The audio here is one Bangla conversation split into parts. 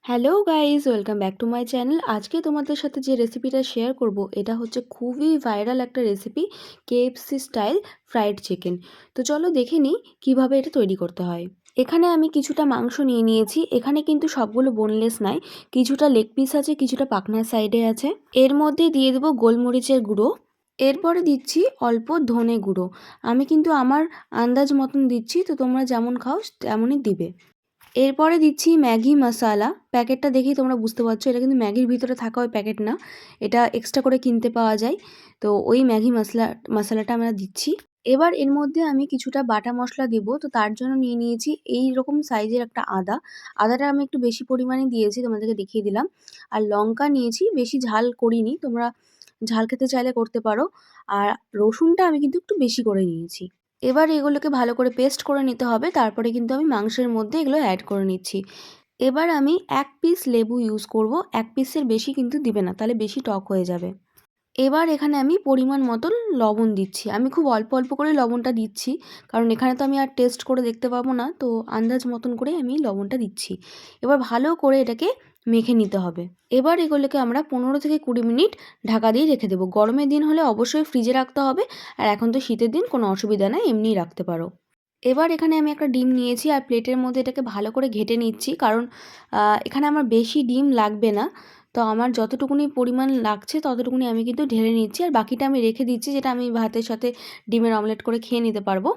Hello guys, welcome back to my channel. আজকে তোমাদের সাথে যে রেসিপিটা শেয়ার করব এটা হচ্ছে খুবই ভাইরাল একটা recipe, KFC style fried chicken. তো চলো দেখে নিই কীভাবে এটা তৈরি করতে হয়। এখানে আমি কিছুটা মাংস নিয়ে নিয়েছি। এখানে কিন্তু সবগুলো বোনলেস নাই, কিছুটা লেগ পিস আছে, কিছুটা পাখনার সাইডে আছে। এর মধ্যে দিয়ে দেবো গোলমরিচের গুঁড়ো, এরপরে দিচ্ছি অল্প ধনে গুঁড়ো। আমি কিন্তু আমার আন্দাজ মতন দিচ্ছি, তো তোমরা যেমন খাও তেমনই দিবে। এরপরে দিচ্ছি ম্যাগি মশালা। প্যাকেটটা দেখেই তোমরা বুঝতে পারছো এটা কিন্তু ম্যাগির ভিতরে থাকা ওই প্যাকেট না, এটা এক্সট্রা করে কিনতে পাওয়া যায়। তো ওই ম্যাগি মশলাটা আমরা দিচ্ছি। এবার এর মধ্যে আমি কিছুটা বাটা মশলা দিব। তো তার জন্য নিয়ে নিয়েছি এই রকম সাইজের একটা আদা। আদাটা আমি একটু বেশি পরিমাণে দিয়েছি, তোমাদেরকে দেখিয়ে দিলাম। আর লঙ্কা নিয়েছি, বেশি ঝাল করিনি, তোমরা ঝাল খেতে চাইলে করতে পারো। আর রসুনটা আমি কিন্তু একটু বেশি করে নিয়েছি। এবার এগুলোকে ভালো করে পেস্ট করে নিতে হবে। তারপরে কিন্তু আমি মাংসের মধ্যে এগুলো অ্যাড করে নিচ্ছি। এবার আমি 1 পিস লেবু ইউজ করব। 1 পিসের বেশি কিন্তু দিবে না, তাহলে বেশি টক হয়ে যাবে। এবার এখানে আমি পরিমাণ মতন লবণ দিচ্ছি। আমি খুব অল্প অল্প করে লবণটা দিচ্ছি, কারণ এখানে তো আমি আর টেস্ট করে দেখতে পাবো না, তো আন্দাজ মতন করে আমি লবণটা দিচ্ছি। এবার ভালো করে এটাকে মেখে নিতে হবে। এবার এগুলোকে আমরা 15 থেকে 20 মিনিট ঢাকা দিয়ে রেখে দেবো। গরমের দিন হলে অবশ্যই ফ্রিজে রাখতে হবে, আর এখন তো শীতের দিন, কোনো অসুবিধা নেই, এমনিই রাখতে পারো। এবার এখানে আমি একটা ডিম নিয়েছি আর প্লেটের মধ্যে এটাকে ভালো করে ঘেটে নিচ্ছি, কারণ এখানে আমার বেশি ডিম লাগবে না। তো আমার যতটুকুনি পরিমাণ লাগছে ততটুকুনি আমি কিন্তু ঢেলে নিচ্ছি, আর বাকিটা আমি রেখে দিচ্ছি, যেটা আমি ভাতের সাথে ডিমের অমলেট করে খেয়ে নিতে পারবো।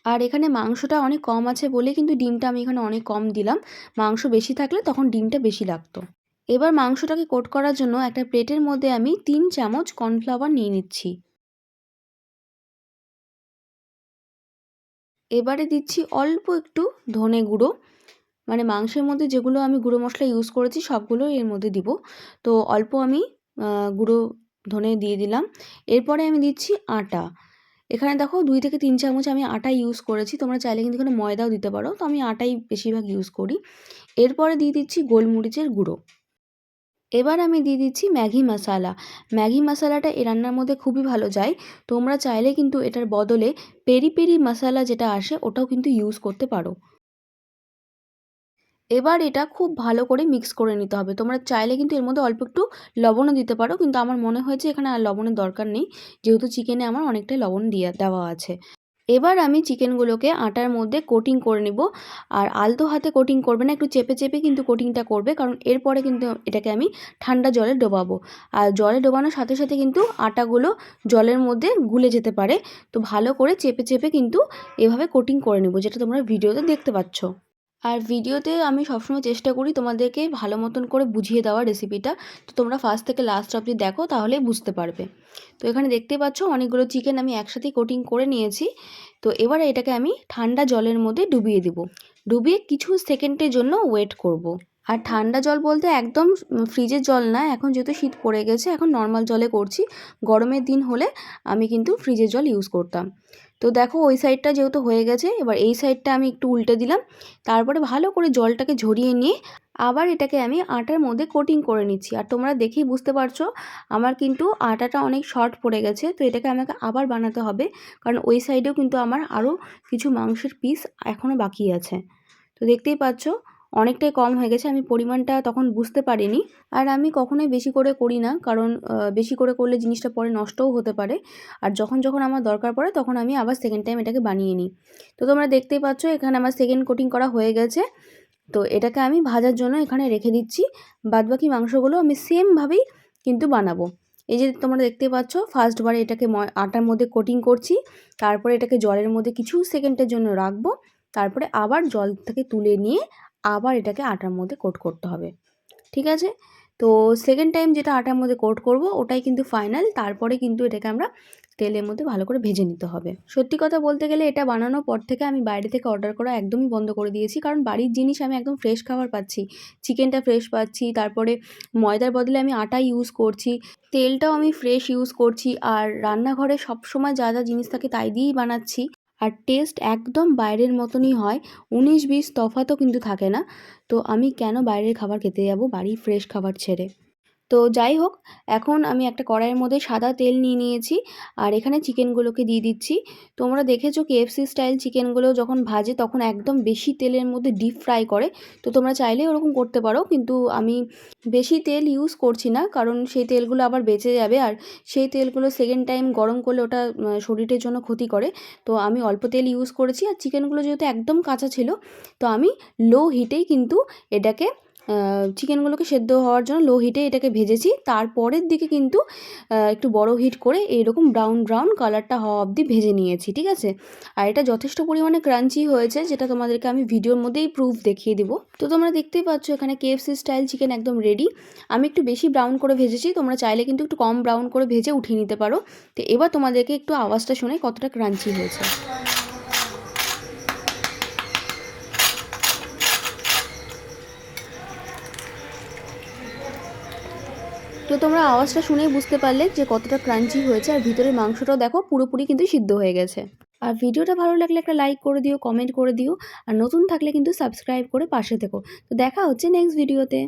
আর এখানে মাংসটা অনেক কম আছে বলে কিন্তু ডিমটা আমি এখানে অনেক কম দিলাম। মাংস বেশি থাকলে তখন ডিমটা বেশি লাগতো। এবার মাংসটাকে কোট করার জন্য একটা প্লেটের মধ্যে আমি 3 চামচ কর্নফ্লাওয়ার নিয়ে নিচ্ছি। এবারে দিচ্ছি অল্প একটু ধনে গুঁড়ো, মানে মাংসের মধ্যে যেগুলো আমি গুঁড়ো মশলা ইউজ করেছি সবগুলো এর মধ্যে দিব। তো অল্প আমি গুঁড়ো ধনে দিয়ে দিলাম। এরপরে আমি দিচ্ছি আটা। এখানে দেখো 2 থেকে 3 চামচ আমি আটা ইউজ করেছি, তোমরা চাইলে কিন্তু এখানে ময়দাও দিতে পারো, তো আমি আটাই বেশিরভাগ ইউজ করি। এরপরে দিয়ে দিচ্ছি গোলমরিচের গুঁড়ো। এবার আমি দিয়ে দিচ্ছি ম্যাগি মশালা। ম্যাগি মশালাটা এই রান্নার মধ্যে খুবই ভালো যায়। তোমরা চাইলে কিন্তু এটার বদলে পেরি পেরি মশালা যেটা আসে ওটাও কিন্তু ইউজ করতে পারো। এবার এটা খুব ভালো করে মিক্স করে নিতে হবে। তোমরা চাইলে কিন্তু এর মধ্যে অল্প একটু লবণও দিতে পারো, কিন্তু আমার মনে হয়েছে এখানে আর লবণের দরকার নেই, যেহেতু চিকেনে আমার অনেকটাই লবণ দেওয়া আছে। এবার আমি চিকেনগুলোকে আটার মধ্যে কোটিং করে নিব। আর আলতো হাতে কোটিং করবে না, একটু চেপে চেপে কিন্তু কোটিংটা করবে, কারণ এরপরে কিন্তু এটাকে আমি ঠান্ডা জলে ডোবাবো। আর জলে ডোবানোর সাথে সাথে কিন্তু আটাগুলো জলের মধ্যে গুলে যেতে পারে। তো ভালো করে চেপে চেপে কিন্তু এভাবে কোটিং করে নেব, যেটা তোমরা ভিডিওতে দেখতে পাচ্ছ। আর ভিডিওতে আমি সবসময় চেষ্টা করি তোমাদেরকে ভালো মতন করে বুঝিয়ে দেওয়ার রেসিপিটা। তো তোমরা ফার্স্ট থেকে লাস্ট অবধি দেখো, তাহলেই বুঝতে পারবে। তো এখানে দেখতে পাচ্ছ অনেকগুলো চিকেন আমি একসাথে কোটিং করে নিয়েছি। তো এবারে এটাকে আমি ঠান্ডা জলের মধ্যে ডুবিয়ে দেব। ডুবিয়ে কিছু সেকেন্ডের জন্য ওয়েট করব। আর ঠান্ডা জল বলতে একদম ফ্রিজের জল না, এখন যেহেতু শীত পড়ে গেছে এখন নর্মাল জলে করছি। গরমের দিন হলে আমি কিন্তু ফ্রিজের জল ইউজ করতাম। তো দেখো ওই সাইডটা যেহেতু হয়ে গেছে, এবার এই সাইডটা আমি একটু উল্টে দিলাম। তারপরে ভালো করে জলটাকে ঝরিয়ে নিয়ে আবার এটাকে আমি আটার মধ্যে কোটিং করে নিচ্ছি। আর তোমরা দেখেই বুঝতে পারছো আমার কিন্তু আটাটা অনেক শর্ট পড়ে গেছে, তো এটাকে আমাকে আবার বানাতে হবে, কারণ ওই সাইডেও কিন্তু আমার আরও কিছু মাংসের পিস এখনও বাকি আছে। তো দেখতেই পাচ্ছ অনেকটাই কম হয়ে গেছে, আমি পরিমাণটা তখন বুঝতে পারিনি। আর আমি কখনোই বেশি করে করি না, কারণ বেশি করে করলে জিনিসটা পরে নষ্টও হতে পারে। আর যখন যখন আমার দরকার পড়ে তখন আমি আবার সেকেন্ড টাইম এটাকে বানিয়ে নিই। তো তোমরা দেখতেই পাচ্ছ এখানে আমার সেকেন্ড কোটিং করা হয়ে গেছে। তো এটাকে আমি ভাজার জন্য এখানে রেখে দিচ্ছি। বাদবাকি মাংসগুলো আমি সেমভাবেই কিন্তু বানাবো। এই যে তোমরা দেখতে পাচ্ছ ফার্স্টবারে এটাকে আটার মধ্যে কোটিং করছি, তারপরে এটাকে জলের মধ্যে কিছু সেকেন্ডের জন্য রাখবো, তারপরে আবার জল থেকে তুলে নিয়ে আবার এটাকে আটার মধ্যে কোট করতে হবে। ঠিক আছে? তো সেকেন্ড টাইম যেটা আটার মধ্যে কোট করব ওটাই কিন্তু ফাইনাল। তারপরে কিন্তু এটাকে আমরা তেলের মধ্যে ভালো করে ভেজে নিতে হবে। সত্যি কথা বলতে গেলে এটা বানানোর পর থেকে আমি বাইরে থেকে অর্ডার করা একদমই বন্ধ করে দিয়েছি, কারণ বাড়ির জিনিস আমি একদম ফ্রেশ খাবার পাচ্ছি। চিকেনটা ফ্রেশ পাচ্ছি, তারপরে ময়দার বদলে আমি আটা ইউজ করছি, তেলটাও আমি ফ্রেশ ইউজ করছি, আর রান্নাঘরে সবসময় যা যা জিনিস থাকে তাই দিয়েই বানাচ্ছি। আর টেস্ট একদম বাইরের মতনই হয়, 19-20 তফাতও কিন্তু থাকে না। তো আমি কেন বাইরের খাবার খেতে যাব বাড়ির ফ্রেশ খাবার ছেড়ে। তো যাই হোক, এখন আমি একটা কড়াইয়ের মধ্যে সাদা তেল নিয়ে নিয়েছি আর এখানে চিকেনগুলোকে দিয়ে দিচ্ছি। তোমরা দেখেছো KFC স্টাইল চিকেনগুলো যখন ভাজে তখন একদম বেশি তেলের মধ্যে ডিপ ফ্রাই করে। তো তোমরা চাইলে ওরকম করতে পারো, কিন্তু আমি বেশি তেল ইউজ করছি না, কারণ সেই তেলগুলো আবার বেঁচে যাবে আর সেই তেলগুলো সেকেন্ড টাইম গরম করলে ওটা শরীরের জন্য ক্ষতি করে। তো আমি অল্প তেল ইউজ করেছি আর চিকেনগুলো যেহেতু একদম কাঁচা ছিল, তো আমি লো হিটেই কিন্তু এটাকে চিকেনগুলোকে সেদ্ধ হওয়ার জন্য লো হিটে এটাকে ভেজেছি। তারপরের দিকে কিন্তু একটু বড় হিট করে এইরকম ব্রাউন ব্রাউন কালারটা হওয়া অবধি ভেজে নিয়েছি, ঠিক আছে। আর এটা যথেষ্ট পরিমাণে ক্রাঞ্চি হয়েছে, যেটা তোমাদেরকে আমি ভিডিওর মধ্যেই প্রুফ দেখিয়ে দিব। তো তোমরা দেখতেই পাচ্ছ এখানে KFC স্টাইল চিকেন একদম রেডি। আমি একটু বেশি ব্রাউন করে ভেজেছি, তোমরা চাইলে কিন্তু একটু কম ব্রাউন করে ভেজে উঠিয়ে নিতে পারো। তো এবার তোমাদেরকে একটু আওয়াজটা শুনে কতটা ক্রাঞ্চি হয়েছে। তো তোমরা আওয়াজটা শুনেই বুঝতে পারলে যে কতটা ক্রাঞ্চি হয়েছে, আর ভিতরের মাংসটাও দেখো পুরোপুরি কিন্তু সিদ্ধ হয়ে গেছে। আর ভিডিওটা ভালো লাগলে একটা লাইক করে দিও, কমেন্ট করে দিও, আর নতুন থাকলে কিন্তু সাবস্ক্রাইব করে পাশে থেকো। তো দেখা হচ্ছে নেক্সট ভিডিওতে।